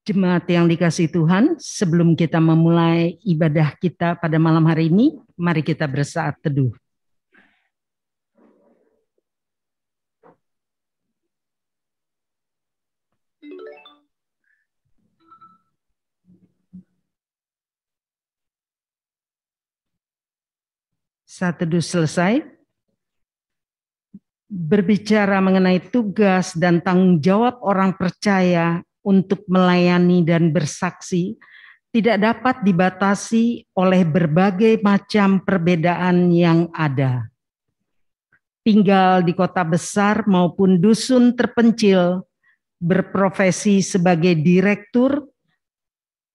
Jemaat yang dikasihi Tuhan, sebelum kita memulai ibadah kita pada malam hari ini, mari kita bersaat teduh. Saat teduh selesai, berbicara mengenai tugas dan tanggung jawab orang percaya untuk melayani dan bersaksi tidak dapat dibatasi oleh berbagai macam perbedaan yang ada. Tinggal di kota besar maupun dusun terpencil, berprofesi sebagai direktur,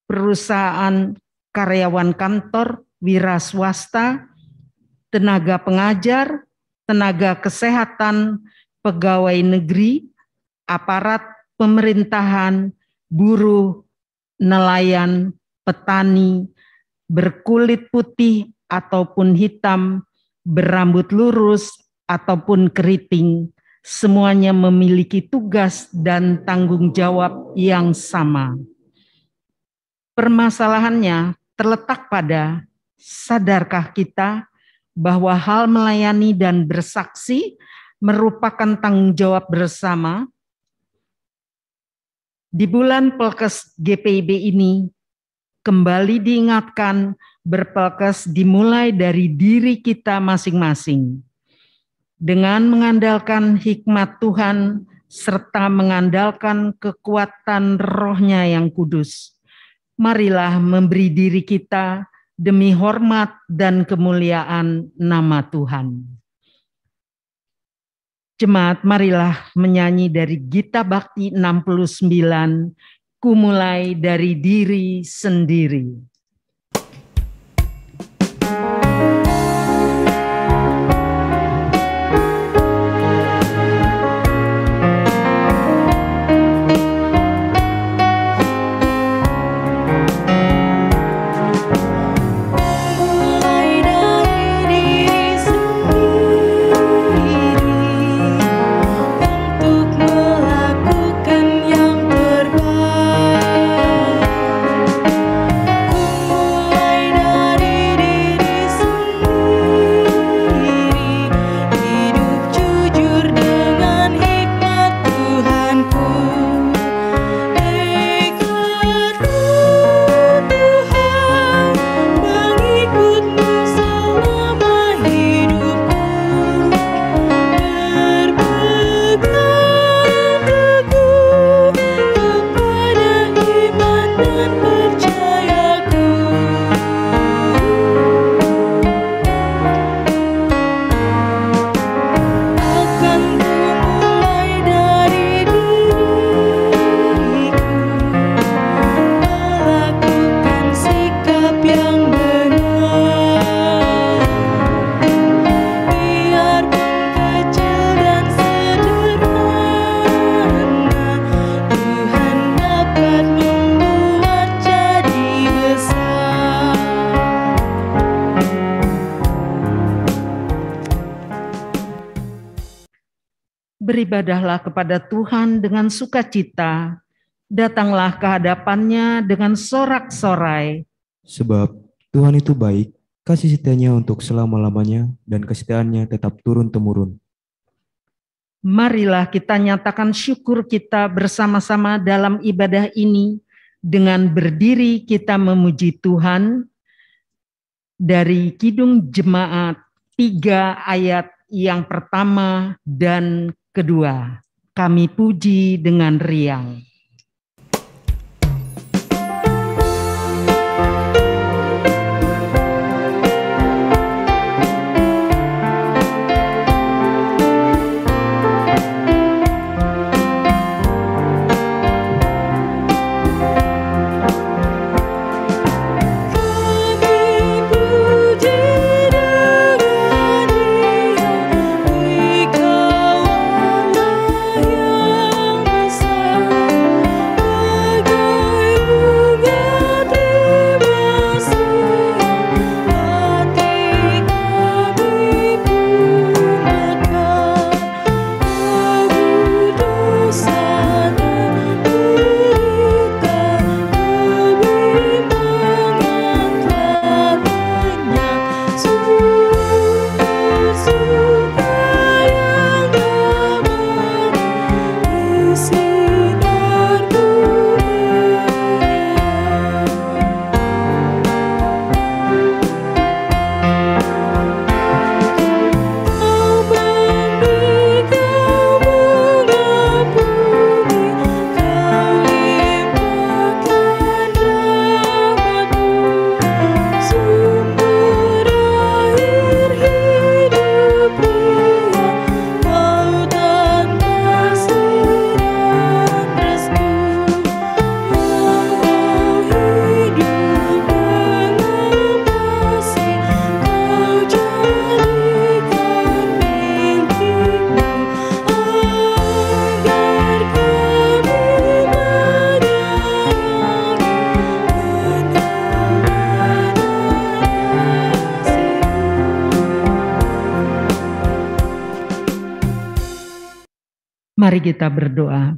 perusahaan, karyawan kantor, wira swasta, tenaga pengajar, tenaga kesehatan, pegawai negeri, aparat pemerintahan, buruh, nelayan, petani, berkulit putih ataupun hitam, berambut lurus ataupun keriting, semuanya memiliki tugas dan tanggung jawab yang sama. Permasalahannya terletak pada sadarkah kita bahwa hal melayani dan bersaksi merupakan tanggung jawab bersama. Di bulan Pelkes GPIB ini kembali diingatkan berpelkes dimulai dari diri kita masing-masing. Dengan mengandalkan hikmat Tuhan serta mengandalkan kekuatan Roh-Nya yang kudus, marilah memberi diri kita demi hormat dan kemuliaan nama Tuhan. Jemaat, marilah menyanyi dari Gita Bakti 69, Ku mulai dari diri sendiri. Beribadahlah kepada Tuhan dengan sukacita, datanglah ke hadapan-Nya dengan sorak-sorai. Sebab Tuhan itu baik, kasih setianya untuk selama-lamanya, dan kesetiaannya tetap turun-temurun. Marilah kita nyatakan syukur kita bersama-sama dalam ibadah ini, dengan berdiri kita memuji Tuhan. Dari Kidung Jemaat 3 ayat yang pertama dan kedua, kami puji dengan riang. Kau Allah yang besar. Mari kita berdoa.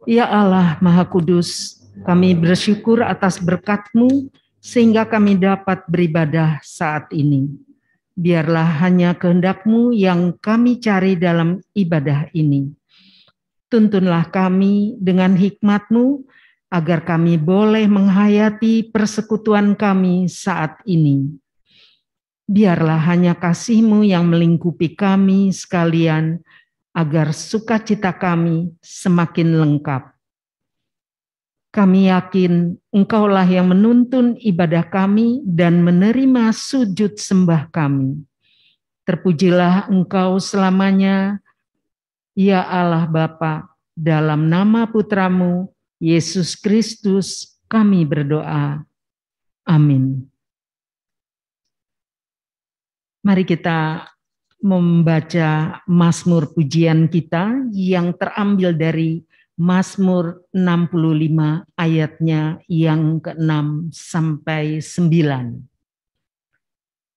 Ya Allah Maha Kudus, kami bersyukur atas berkat-Mu sehingga kami dapat beribadah saat ini. Biarlah hanya kehendak-Mu yang kami cari dalam ibadah ini. Tuntunlah kami dengan hikmat-Mu agar kami boleh menghayati persekutuan kami saat ini. Biarlah hanya kasih-Mu yang melingkupi kami sekalian, agar sukacita kami semakin lengkap. Kami yakin Engkaulah yang menuntun ibadah kami dan menerima sujud sembah kami. Terpujilah Engkau selamanya, ya Allah Bapa, dalam nama Putra-Mu, Yesus Kristus, kami berdoa. Amin. Mari kita membaca Mazmur pujian kita yang terambil dari Mazmur 65 ayatnya yang ke-6 sampai 9.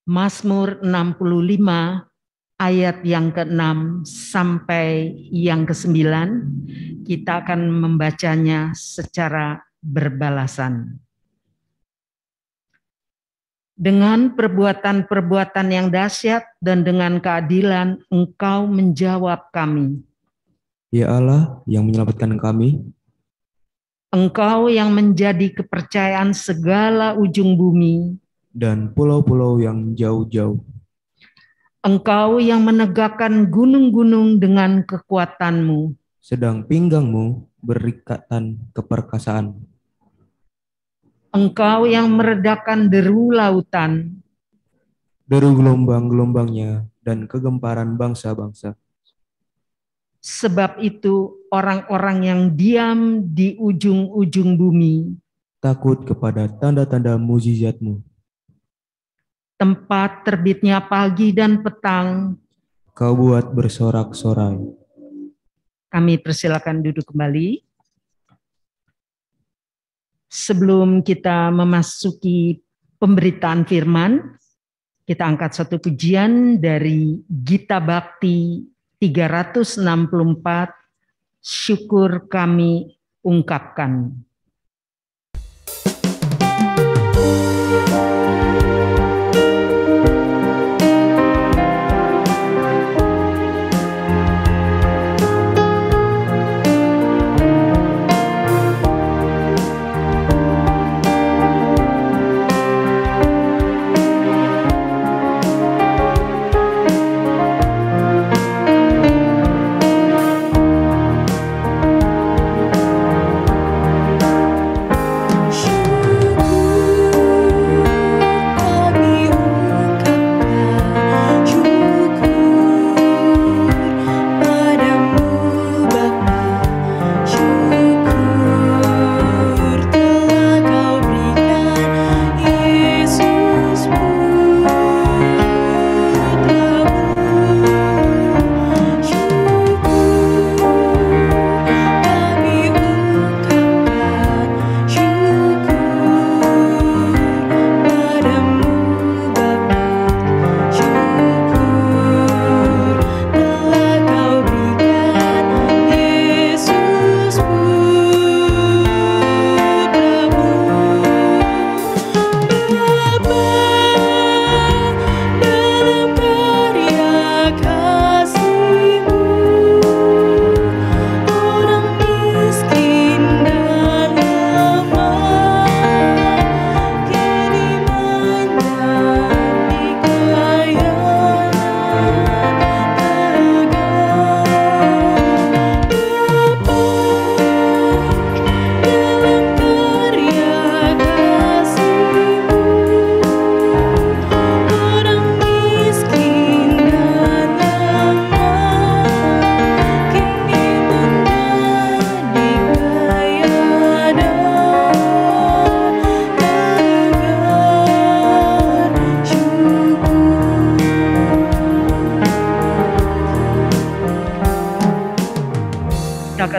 Mazmur 65 ayat yang ke-6 sampai yang ke-9, kita akan membacanya secara berbalasan. Dengan perbuatan-perbuatan yang dahsyat dan dengan keadilan Engkau menjawab kami. Ya Allah yang menyelamatkan kami, Engkau yang menjadi kepercayaan segala ujung bumi, dan pulau-pulau yang jauh-jauh. Engkau yang menegakkan gunung-gunung dengan kekuatan-Mu, sedang pinggangmu berikatan keperkasaan. Engkau yang meredakan deru lautan, deru gelombang-gelombangnya dan kegemparan bangsa-bangsa. Sebab itu orang-orang yang diam di ujung-ujung bumi takut kepada tanda-tanda mukjizat-Mu. Tempat terbitnya pagi dan petang, Kau buat bersorak-sorai. Kami persilakan duduk kembali. Sebelum kita memasuki pemberitaan firman, kita angkat satu pujian dari Gita Bakti 364, syukur kami ungkapkan.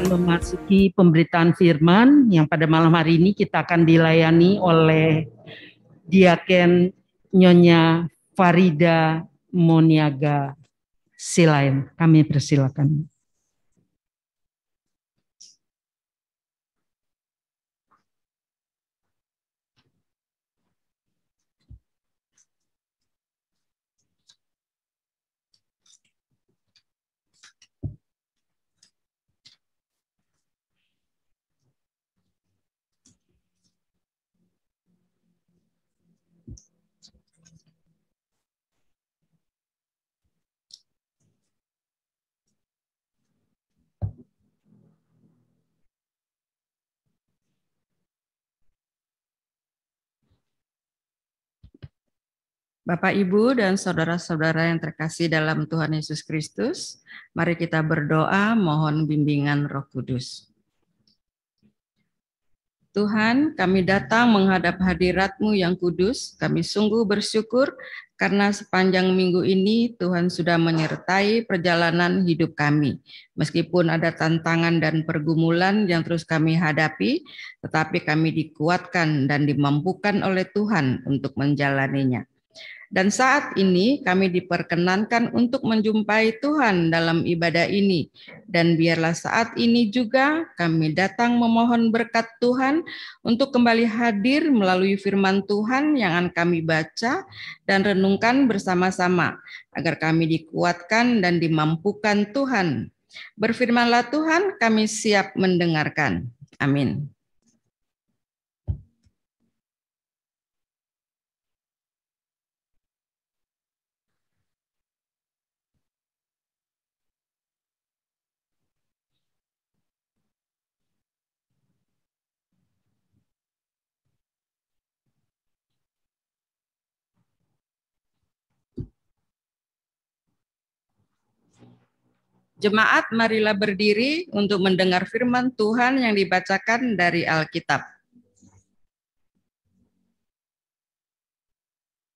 Memasuki pemberitaan firman yang pada malam hari ini kita akan dilayani oleh Diaken Nyonya Farida Moniaga Silaem. Kami persilakan. Bapak, Ibu, dan saudara-saudara yang terkasih dalam Tuhan Yesus Kristus, mari kita berdoa mohon bimbingan Roh Kudus. Tuhan, kami datang menghadap hadirat-Mu yang kudus. Kami sungguh bersyukur karena sepanjang minggu ini Tuhan sudah menyertai perjalanan hidup kami. Meskipun ada tantangan dan pergumulan yang terus kami hadapi, tetapi kami dikuatkan dan dimampukan oleh Tuhan untuk menjalaninya. Dan saat ini kami diperkenankan untuk menjumpai Tuhan dalam ibadah ini. Dan biarlah saat ini juga kami datang memohon berkat Tuhan untuk kembali hadir melalui firman Tuhan yang akan kami baca dan renungkan bersama-sama, agar kami dikuatkan dan dimampukan Tuhan. Berfirmanlah Tuhan, kami siap mendengarkan. Amin. Jemaat, marilah berdiri untuk mendengar firman Tuhan yang dibacakan dari Alkitab.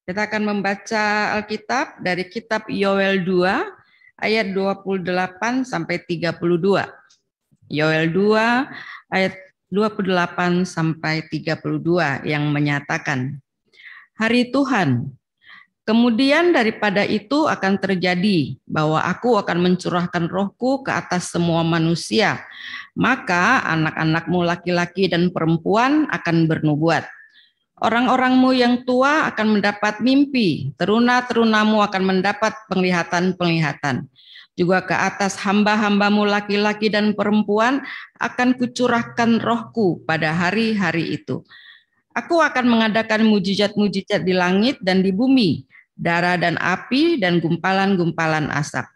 Kita akan membaca Alkitab dari kitab Yoel 2 ayat 28 sampai 32. Yoel 2 ayat 28 sampai 32 yang menyatakan, Hari Tuhan, kemudian daripada itu akan terjadi bahwa aku akan mencurahkan rohku ke atas semua manusia. Maka anak-anakmu laki-laki dan perempuan akan bernubuat. Orang-orangmu yang tua akan mendapat mimpi. Teruna-terunamu akan mendapat penglihatan-penglihatan. Juga ke atas hamba-hambamu laki-laki dan perempuan akan kucurahkan rohku pada hari-hari itu. Aku akan mengadakan mujizat-mujizat di langit dan di bumi, darah dan api dan gumpalan-gumpalan asap.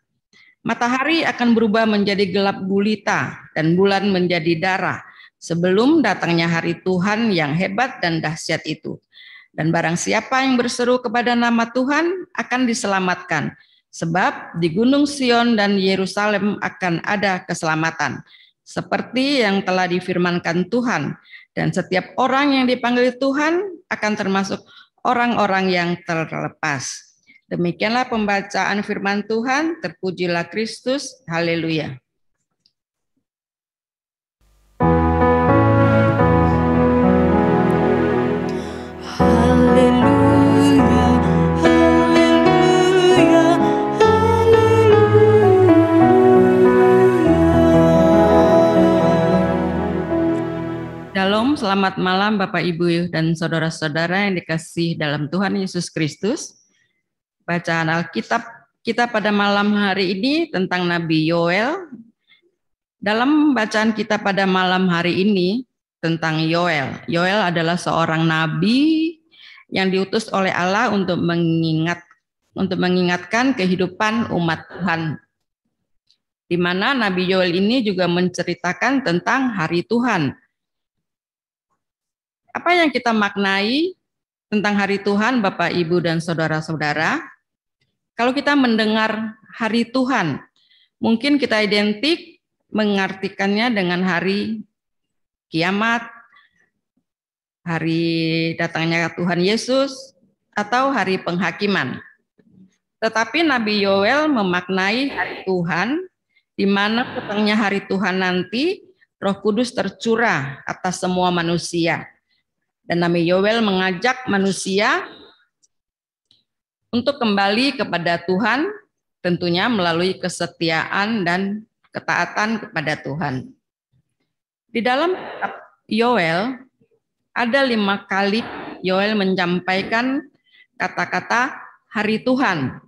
Matahari akan berubah menjadi gelap gulita dan bulan menjadi darah sebelum datangnya hari Tuhan yang hebat dan dahsyat itu. Dan barang siapa yang berseru kepada nama Tuhan akan diselamatkan, sebab di Gunung Sion dan Yerusalem akan ada keselamatan, seperti yang telah difirmankan Tuhan. Dan setiap orang yang dipanggil Tuhan akan termasuk orang-orang yang terlepas. Demikianlah pembacaan firman Tuhan, terpujilah Kristus, haleluya. Haleluya, haleluya, haleluya. Shalom, selamat malam Bapak, Ibu, dan saudara-saudara yang dikasihi dalam Tuhan Yesus Kristus. Bacaan Alkitab kita pada malam hari ini tentang Nabi Yoel. Dalam bacaan kita pada malam hari ini tentang Yoel. Yoel adalah seorang nabi yang diutus oleh Allah untuk mengingatkan kehidupan umat Tuhan. Di mana Nabi Yoel ini juga menceritakan tentang hari Tuhan. Apa yang kita maknai tentang hari Tuhan, Bapak, Ibu, dan saudara-saudara? Kalau kita mendengar hari Tuhan, mungkin kita identik mengartikannya dengan hari kiamat, hari datangnya Tuhan Yesus, atau hari penghakiman. Tetapi Nabi Yoel memaknai hari Tuhan, di mana datangnya hari Tuhan nanti, Roh Kudus tercurah atas semua manusia. Dan Nabi Yoel mengajak manusia untuk kembali kepada Tuhan, tentunya melalui kesetiaan dan ketaatan kepada Tuhan. Di dalam Yoel, ada 5 kali Yoel menyampaikan kata-kata hari Tuhan.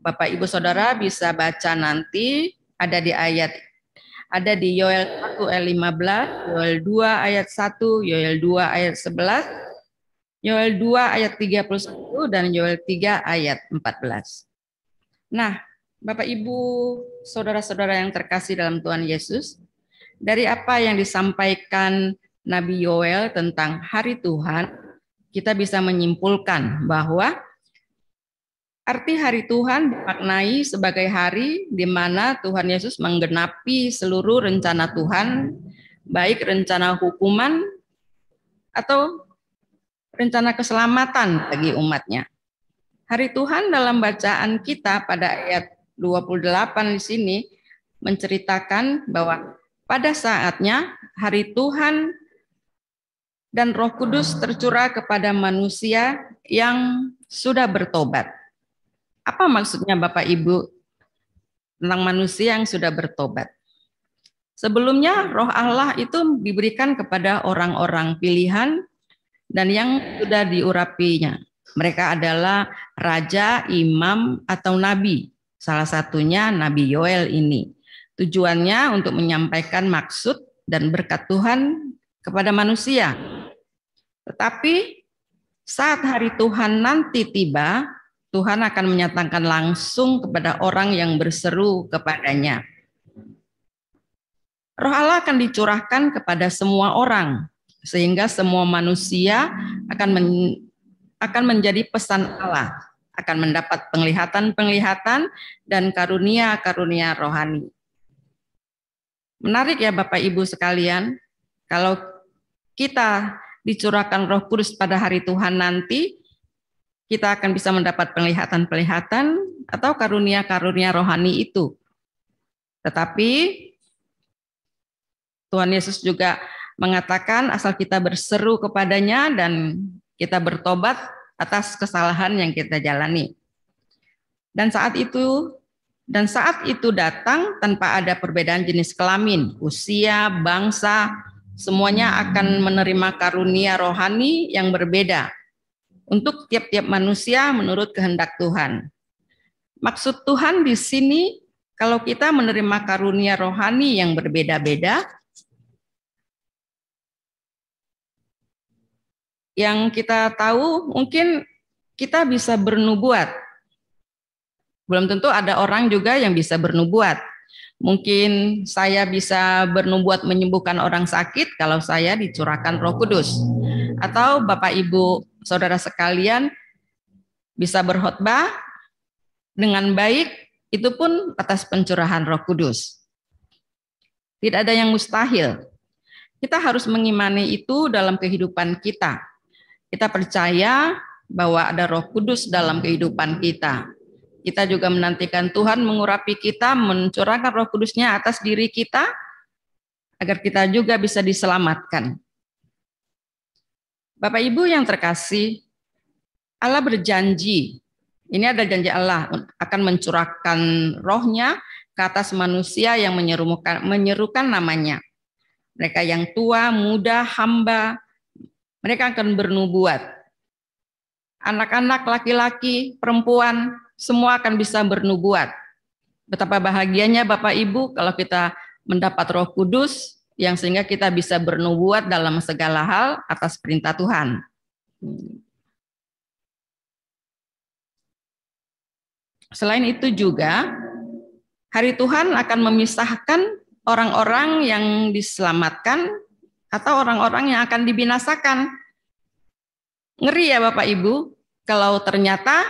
Bapak, Ibu, Saudara bisa baca nanti, ada di Yoel 1 ayat 15, Yoel 2 ayat 1, Yoel 2 ayat 11, Yoel 2 ayat 31 dan Yoel 3 ayat 14. Nah, Bapak, Ibu, saudara-saudara yang terkasih dalam Tuhan Yesus, dari apa yang disampaikan Nabi Yoel tentang hari Tuhan, kita bisa menyimpulkan bahwa Arti hari Tuhan dimaknai sebagai hari di mana Tuhan Yesus menggenapi seluruh rencana Tuhan, baik rencana hukuman atau rencana keselamatan bagi umatnya. Hari Tuhan dalam bacaan kita pada ayat 28 di sini menceritakan bahwa pada saatnya hari Tuhan dan Roh Kudus tercurah kepada manusia yang sudah bertobat. Apa maksudnya Bapak Ibu tentang manusia yang sudah bertobat? Sebelumnya Roh Allah itu diberikan kepada orang-orang pilihan dan yang sudah diurapinya. Mereka adalah raja, imam, atau nabi. Salah satunya Nabi Yoel ini. Tujuannya untuk menyampaikan maksud dan berkat Tuhan kepada manusia. Tetapi saat hari Tuhan nanti tiba, Tuhan akan menyatakan langsung kepada orang yang berseru kepadanya. Roh Allah akan dicurahkan kepada semua orang, sehingga semua manusia akan menjadi pesan Allah, akan mendapat penglihatan-penglihatan dan karunia-karunia rohani. Menarik ya Bapak Ibu sekalian, kalau kita dicurahkan Roh Kudus pada hari Tuhan nanti, kita akan bisa mendapat penglihatan-penglihatan atau karunia-karunia rohani itu. Tetapi Tuhan Yesus juga mengatakan asal kita berseru kepadanya dan kita bertobat atas kesalahan yang kita jalani. Dan saat itu datang tanpa ada perbedaan jenis kelamin, usia, bangsa, semuanya akan menerima karunia rohani yang berbeda untuk tiap-tiap manusia menurut kehendak Tuhan. Maksud Tuhan di sini, kalau kita menerima karunia rohani yang berbeda-beda, yang kita tahu mungkin kita bisa bernubuat. Belum tentu ada orang juga yang bisa bernubuat. Mungkin saya bisa bernubuat menyembuhkan orang sakit kalau saya dicurahkan Roh Kudus. Atau Bapak Ibu Saudara sekalian bisa berkhotbah dengan baik, itu pun atas pencurahan Roh Kudus. Tidak ada yang mustahil. Kita harus mengimani itu dalam kehidupan kita. Kita percaya bahwa ada Roh Kudus dalam kehidupan kita. Kita juga menantikan Tuhan mengurapi kita, mencurahkan Roh Kudusnya atas diri kita, agar kita juga bisa diselamatkan. Bapak Ibu yang terkasih, Allah berjanji, ini ada janji Allah, akan mencurahkan rohnya ke atas manusia yang menyerukan namanya. Mereka yang tua, muda, hamba, mereka akan bernubuat. Anak-anak, laki-laki, perempuan, semua akan bisa bernubuat. Betapa bahagianya Bapak Ibu kalau kita mendapat Roh Kudus yang sehingga kita bisa bernubuat dalam segala hal atas perintah Tuhan. Selain itu juga, hari Tuhan akan memisahkan orang-orang yang diselamatkan atau orang-orang yang akan dibinasakan. Ngeri ya Bapak Ibu, kalau ternyata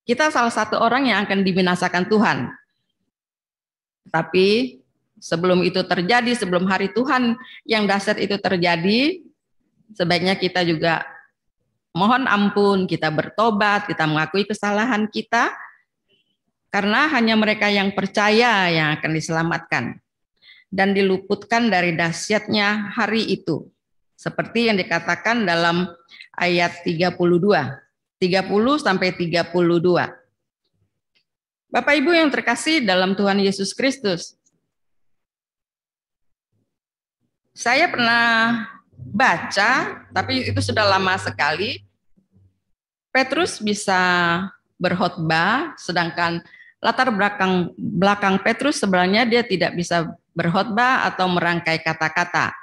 kita salah satu orang yang akan dibinasakan Tuhan. Tapi sebelum itu terjadi, sebelum hari Tuhan yang dahsyat itu terjadi, sebaiknya kita juga mohon ampun, kita bertobat, kita mengakui kesalahan kita, karena hanya mereka yang percaya yang akan diselamatkan dan diluputkan dari dahsyatnya hari itu. Seperti yang dikatakan dalam ayat 30 sampai 32. Bapak Ibu yang terkasih dalam Tuhan Yesus Kristus, saya pernah baca, tapi itu sudah lama sekali, Petrus bisa berkhotbah, sedangkan latar belakang Petrus sebenarnya dia tidak bisa berkhotbah atau merangkai kata-kata.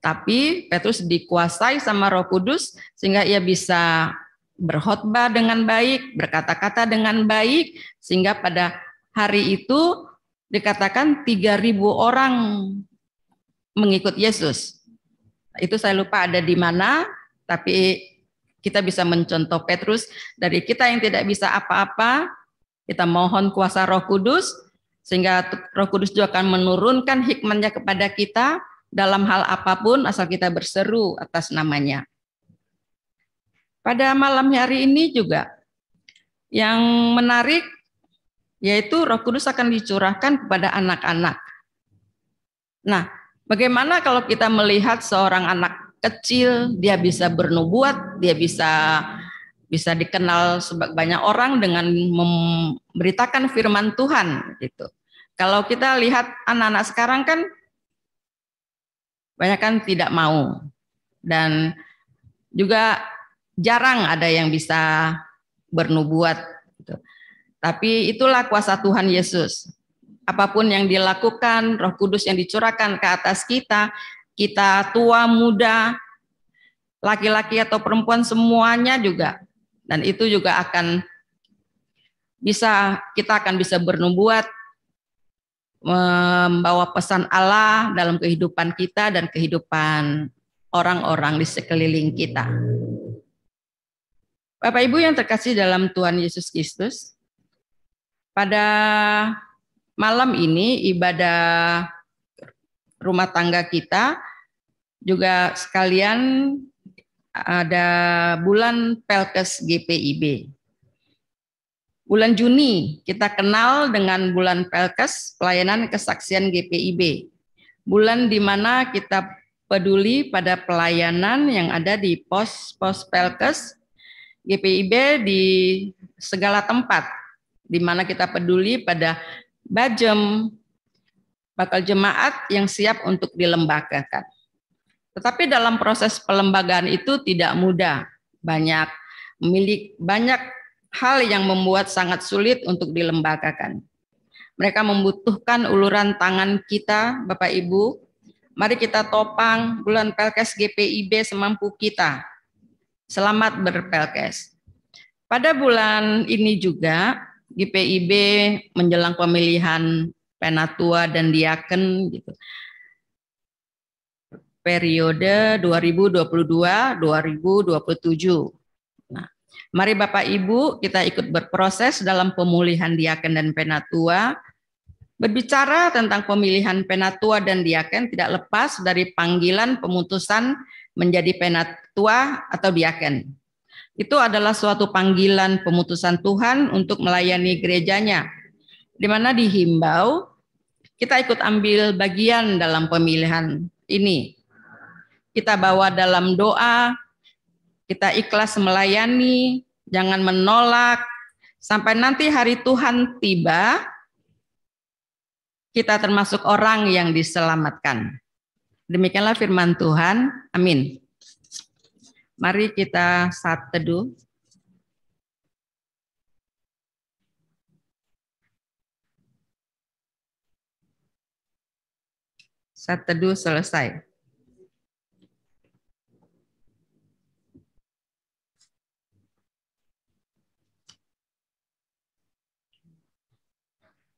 Tapi Petrus dikuasai sama Roh Kudus sehingga ia bisa berkhotbah dengan baik, berkata-kata dengan baik, sehingga pada hari itu dikatakan 3.000 orang mengikut Yesus. Itu saya lupa ada di mana, tapi Kita bisa mencontoh Petrus, dari kita yang tidak bisa apa-apa, kita mohon kuasa Roh Kudus, sehingga Roh Kudus juga akan menurunkan hikmatnya kepada kita dalam hal apapun asal kita berseru atas namanya. Pada malam hari ini juga yang menarik yaitu Roh Kudus akan dicurahkan kepada anak-anak. Nah, bagaimana kalau kita melihat seorang anak kecil, dia bisa bernubuat, dia bisa dikenal sebagai banyak orang dengan memberitakan firman Tuhan gitu. Kalau kita lihat anak-anak sekarang kan banyak kan tidak mau, dan juga jarang ada yang bisa bernubuat gitu. Tapi itulah kuasa Tuhan Yesus. Apapun yang dilakukan, Roh Kudus yang dicurahkan ke atas kita, kita tua, muda, laki-laki atau perempuan semuanya juga. Dan itu juga akan kita akan bisa bernubuat, membawa pesan Allah dalam kehidupan kita dan kehidupan orang-orang di sekeliling kita. Bapak Ibu yang terkasih dalam Tuhan Yesus Kristus, pada malam ini ibadah rumah tangga kita juga sekalian ada bulan Pelkes GPIB. Bulan Juni kita kenal dengan bulan Pelkes, pelayanan kesaksian GPIB. Bulan di mana kita peduli pada pelayanan yang ada di pos-pos Pelkes GPIB di segala tempat, di mana kita peduli pada bajem, bakal jemaat yang siap untuk dilembagakan. Tetapi dalam proses pelembagaan itu tidak mudah. Banyak hal yang membuat sangat sulit untuk dilembagakan. Mereka membutuhkan uluran tangan kita, Bapak Ibu. Mari kita topang bulan Pelkes GPIB semampu kita. Selamat berpelkes. Pada bulan ini juga GPIB menjelang pemilihan penatua dan diaken gitu. Periode 2022-2027. Nah, mari Bapak Ibu kita ikut berproses dalam pemulihan diaken dan penatua. Berbicara tentang pemilihan penatua dan diaken tidak lepas dari panggilan pemutusan menjadi penatua atau diaken. Itu adalah suatu panggilan pemutusan Tuhan untuk melayani gerejanya, di mana dihimbau kita ikut ambil bagian dalam pemilihan ini. Kita bawa dalam doa, kita ikhlas melayani, jangan menolak, sampai nanti hari Tuhan tiba, kita termasuk orang yang diselamatkan. Demikianlah firman Tuhan, amin. Mari kita saat teduh. Saat teduh selesai.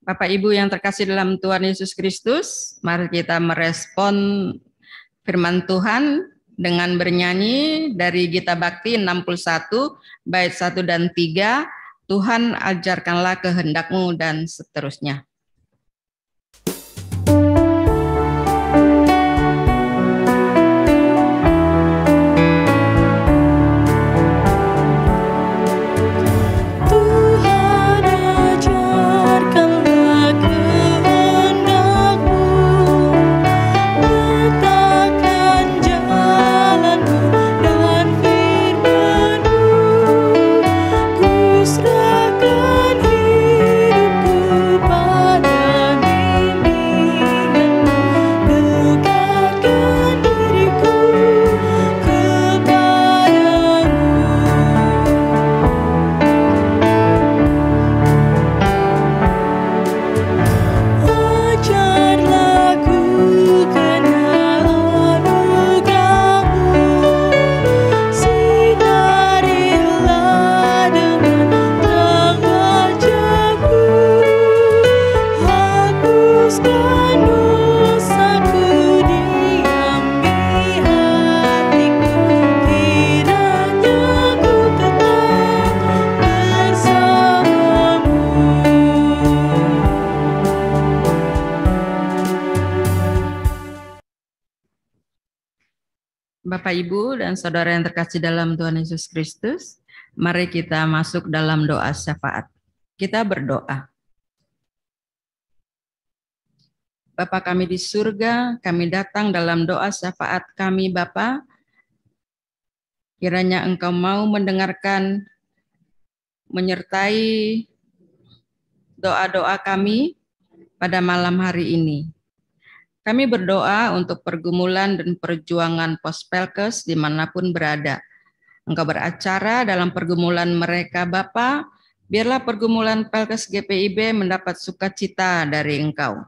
Bapak Ibu yang terkasih dalam Tuhan Yesus Kristus, mari kita merespon firman Tuhan dengan bernyanyi dari Gita Bakti 61, bait 1 dan 3, Tuhan ajarkanlah kehendak-Mu, dan seterusnya. Serahkan hidupku Bapak, Ibu, dan saudara yang terkasih dalam Tuhan Yesus Kristus, mari kita masuk dalam doa syafaat. Kita berdoa. Bapa kami di surga, kami datang dalam doa syafaat kami, Bapa. Kiranya Engkau mau mendengarkan, menyertai doa-doa kami pada malam hari ini. Kami berdoa untuk pergumulan dan perjuangan Pospelkes dimanapun berada. Engkau beracara dalam pergumulan mereka, Bapa. Biarlah pergumulan Pelkes GPIB mendapat sukacita dari Engkau.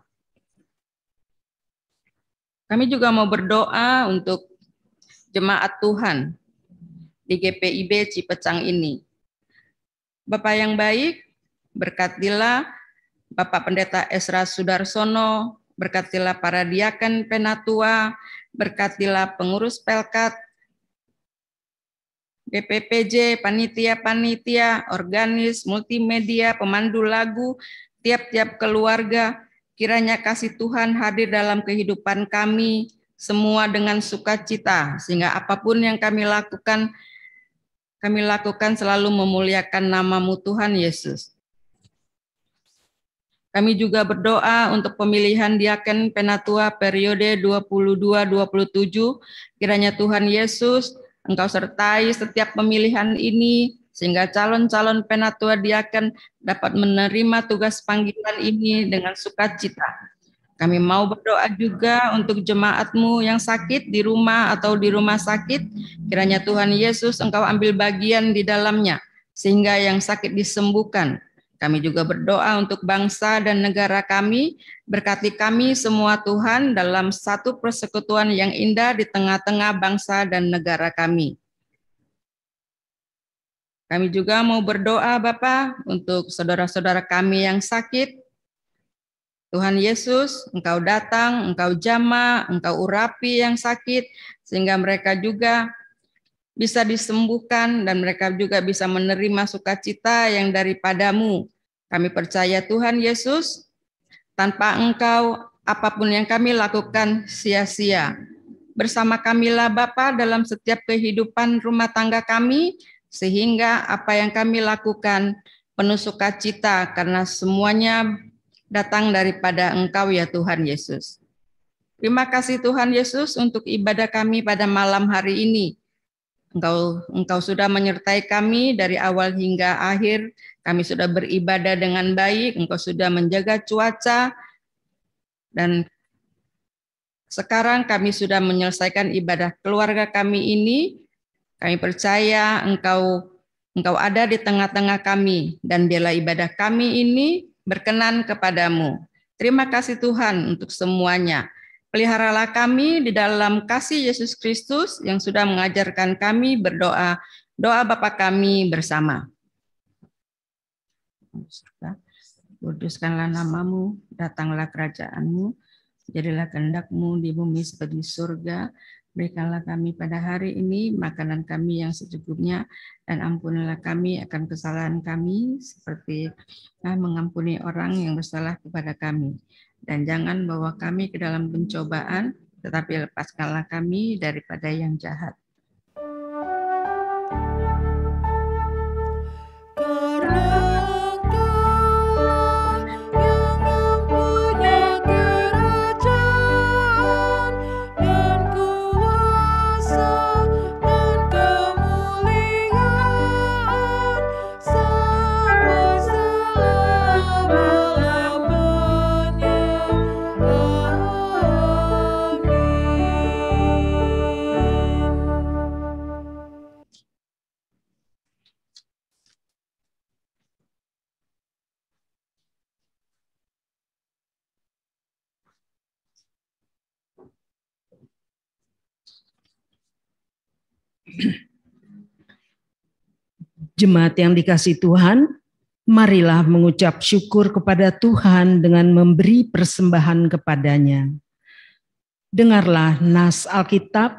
Kami juga mau berdoa untuk jemaat Tuhan di GPIB Cipecang ini. Bapak yang baik, berkatilah Bapak Pendeta Esra Sudarsono, berkatilah para diaken penatua, berkatilah pengurus Pelkat, BPPJ, panitia-panitia, organis, multimedia, pemandu lagu, tiap-tiap keluarga. Kiranya kasih Tuhan hadir dalam kehidupan kami, semua dengan sukacita, sehingga apapun yang kami lakukan selalu memuliakan nama-Mu Tuhan Yesus. Kami juga berdoa untuk pemilihan diaken penatua periode 22-27. Kiranya Tuhan Yesus, Engkau sertai setiap pemilihan ini, sehingga calon-calon penatua diaken dapat menerima tugas panggilan ini dengan sukacita. Kami mau berdoa juga untuk jemaat-Mu yang sakit di rumah atau di rumah sakit. Kiranya Tuhan Yesus Engkau ambil bagian di dalamnya, sehingga yang sakit disembuhkan. Kami juga berdoa untuk bangsa dan negara kami. Berkati kami semua Tuhan dalam satu persekutuan yang indah di tengah-tengah bangsa dan negara kami. Kami juga mau berdoa Bapa untuk saudara-saudara kami yang sakit. Tuhan Yesus, Engkau datang, Engkau jamah, Engkau urapi yang sakit, sehingga mereka juga bisa disembuhkan dan mereka juga bisa menerima sukacita yang daripada-Mu. Kami percaya Tuhan Yesus, tanpa Engkau apapun yang kami lakukan sia-sia. Bersama kamilah Bapa dalam setiap kehidupan rumah tangga kami, sehingga apa yang kami lakukan penuh sukacita karena semuanya datang daripada Engkau ya Tuhan Yesus. Terima kasih Tuhan Yesus untuk ibadah kami pada malam hari ini. Engkau sudah menyertai kami dari awal hingga akhir. Kami sudah beribadah dengan baik. Engkau sudah menjaga cuaca. Dan sekarang kami sudah menyelesaikan ibadah keluarga kami ini. Kami percaya Engkau ada di tengah-tengah kami. Dan biarlah ibadah kami ini berkenan kepadamu. Terima kasih Tuhan untuk semuanya. Peliharalah kami di dalam kasih Yesus Kristus yang sudah mengajarkan kami berdoa, doa Bapa kami bersama. Kuduskanlah nama-Mu, datanglah kerajaan-Mu, jadilah kehendak-Mu di bumi seperti di surga. Berikanlah kami pada hari ini makanan kami yang secukupnya, dan ampunilah kami akan kesalahan kami seperti mengampuni orang yang bersalah kepada kami. Dan jangan bawa kami ke dalam pencobaan, tetapi lepaskanlah kami daripada yang jahat. Jemaat yang dikasihi Tuhan, marilah mengucap syukur kepada Tuhan dengan memberi persembahan kepadanya. Dengarlah nas Alkitab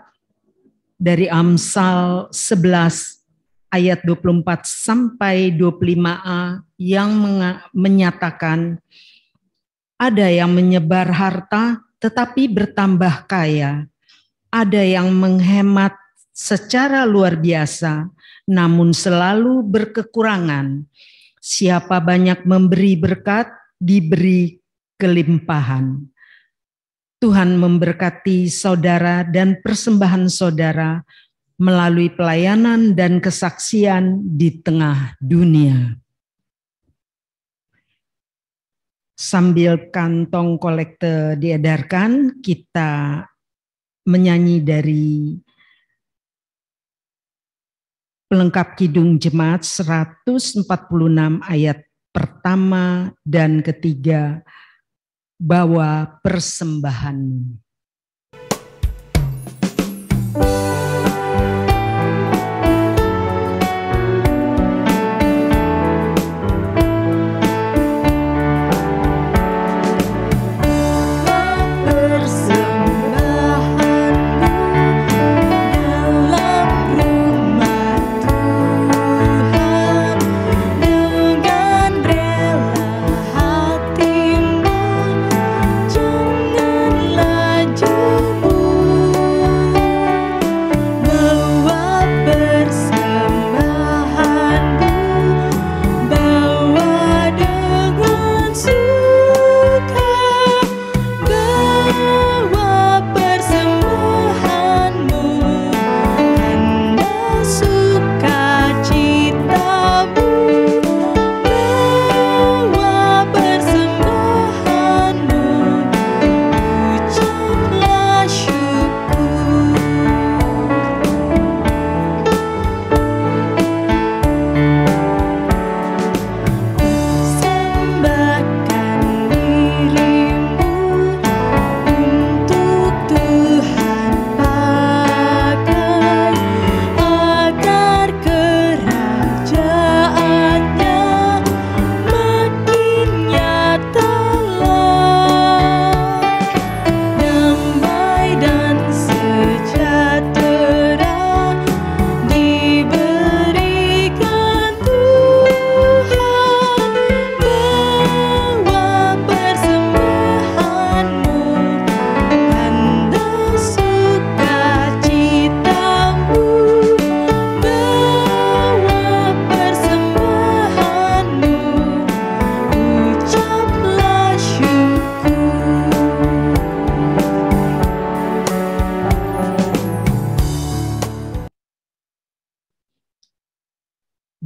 dari Amsal 11 ayat 24 sampai 25a yang menyatakan, ada yang menyebar harta tetapi bertambah kaya, ada yang menghemat secara luar biasa, namun selalu berkekurangan. Siapa banyak memberi berkat, diberi kelimpahan. Tuhan memberkati saudara dan persembahan saudara melalui pelayanan dan kesaksian di tengah dunia. Sambil kantong kolekte diedarkan, kita menyanyi dari pelengkap Kidung Jemaat 146 ayat pertama dan ketiga, bawa persembahanmu.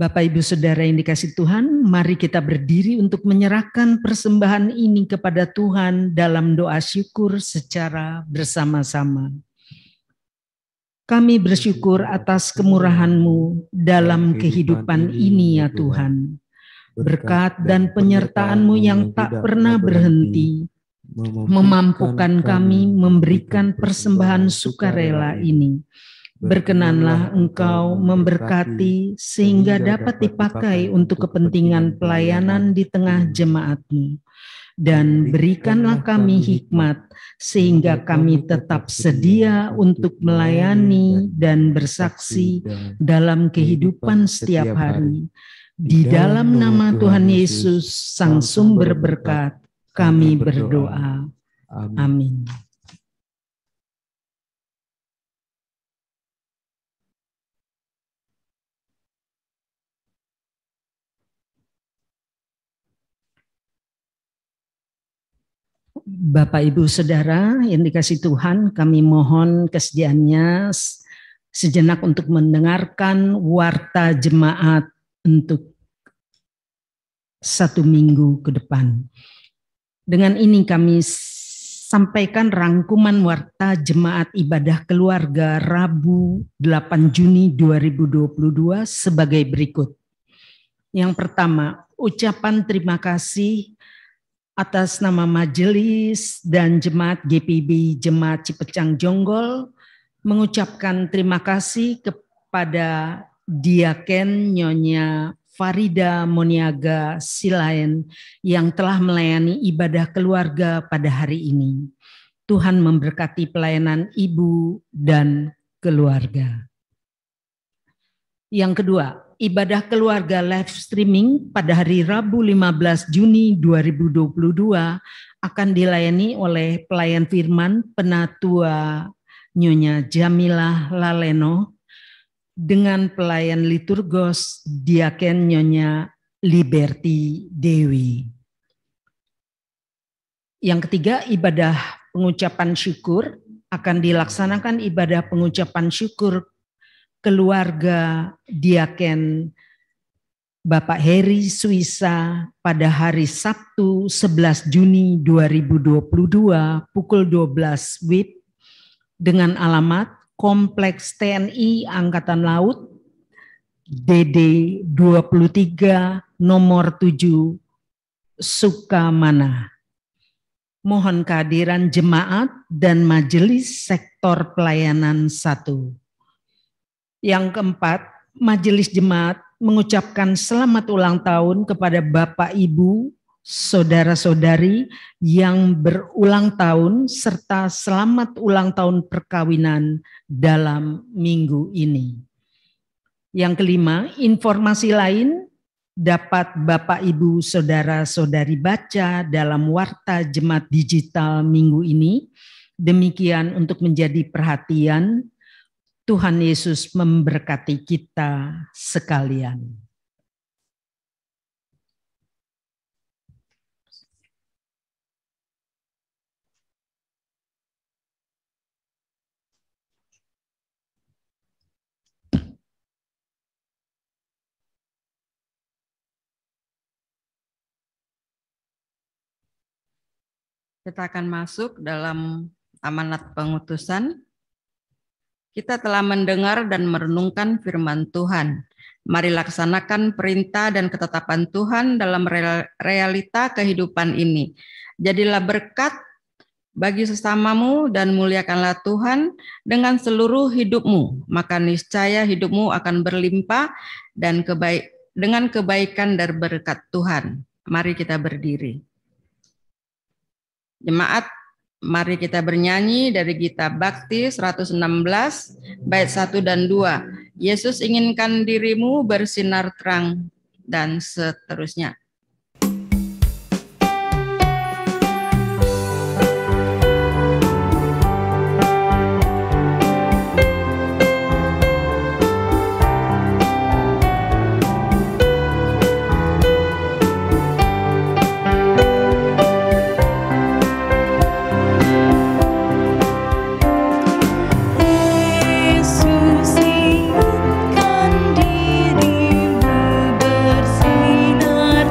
Bapak Ibu Saudara yang dikasihi Tuhan, mari kita berdiri untuk menyerahkan persembahan ini kepada Tuhan dalam doa syukur secara bersama-sama. Kami bersyukur atas kemurahan-Mu dalam kehidupan ini ya Tuhan. Berkat dan penyertaan-Mu yang tak pernah berhenti memampukan kami memberikan persembahan sukarela ini. Berkenanlah Engkau memberkati sehingga dapat dipakai untuk kepentingan pelayanan di tengah jemaat-Mu. Dan berikanlah kami hikmat sehingga kami tetap sedia untuk melayani dan bersaksi dalam kehidupan setiap hari. Di dalam nama Tuhan Yesus, Sang Sumber Berkat, kami berdoa. Amin. Bapak Ibu Saudara yang dikasihi Tuhan, kami mohon kesediaannya sejenak untuk mendengarkan warta jemaat untuk 1 minggu ke depan. Dengan ini kami sampaikan rangkuman warta jemaat ibadah keluarga Rabu 8 Juni 2022 sebagai berikut. Yang pertama, ucapan terima kasih atas nama Majelis dan Jemaat GPB Jemaat Cipecang Jonggol mengucapkan terima kasih kepada Diaken Nyonya Farida Moniaga Silaen yang telah melayani ibadah keluarga pada hari ini. Tuhan memberkati pelayanan ibu dan keluarga. Yang kedua, ibadah keluarga live streaming pada hari Rabu 15 Juni 2022 akan dilayani oleh pelayan firman Penatua Nyonya Jamilah Laleno dengan pelayan liturgos Diaken Nyonya Liberty Dewi. Yang ketiga, ibadah pengucapan syukur. Akan dilaksanakan ibadah pengucapan syukur keluarga Diaken Bapak Heri Suisa pada hari Sabtu 11 Juni 2022 pukul 12 WIB dengan alamat Kompleks TNI Angkatan Laut DD 23 nomor 7 Sukamana. Mohon kehadiran jemaat dan majelis sektor pelayanan 1. Yang keempat, majelis jemaat mengucapkan selamat ulang tahun kepada Bapak Ibu, saudara-saudari yang berulang tahun serta selamat ulang tahun perkawinan dalam minggu ini. Yang kelima, informasi lain dapat Bapak Ibu saudara-saudari baca dalam Warta Jemaat Digital minggu ini. Demikian untuk menjadi perhatian. Tuhan Yesus memberkati kita sekalian. Kita akan masuk dalam amanat pengutusan. Kita telah mendengar dan merenungkan firman Tuhan. Mari laksanakan perintah dan ketetapan Tuhan dalam realita kehidupan ini. Jadilah berkat bagi sesamamu dan muliakanlah Tuhan dengan seluruh hidupmu. Maka niscaya hidupmu akan berlimpah dan dengan kebaikan dan berkat Tuhan. Mari kita berdiri. Jemaat, mari kita bernyanyi dari Kitab Bakti 116, bait 1 dan 2. Yesus inginkan dirimu bersinar terang, dan seterusnya. Dirimu bersinar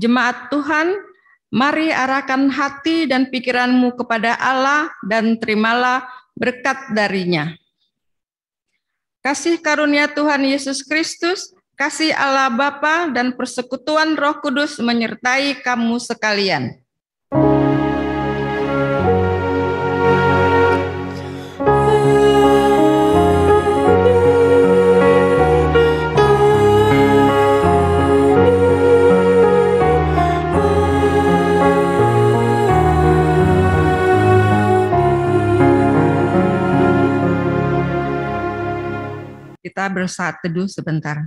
Jemaat Tuhan, mari arahkan hati dan pikiranmu kepada Allah dan terimalah berkat darinya. Kasih karunia Tuhan Yesus Kristus, kasih Allah Bapa dan persekutuan Roh Kudus menyertai kamu sekalian. Kita bersaat teduh sebentar.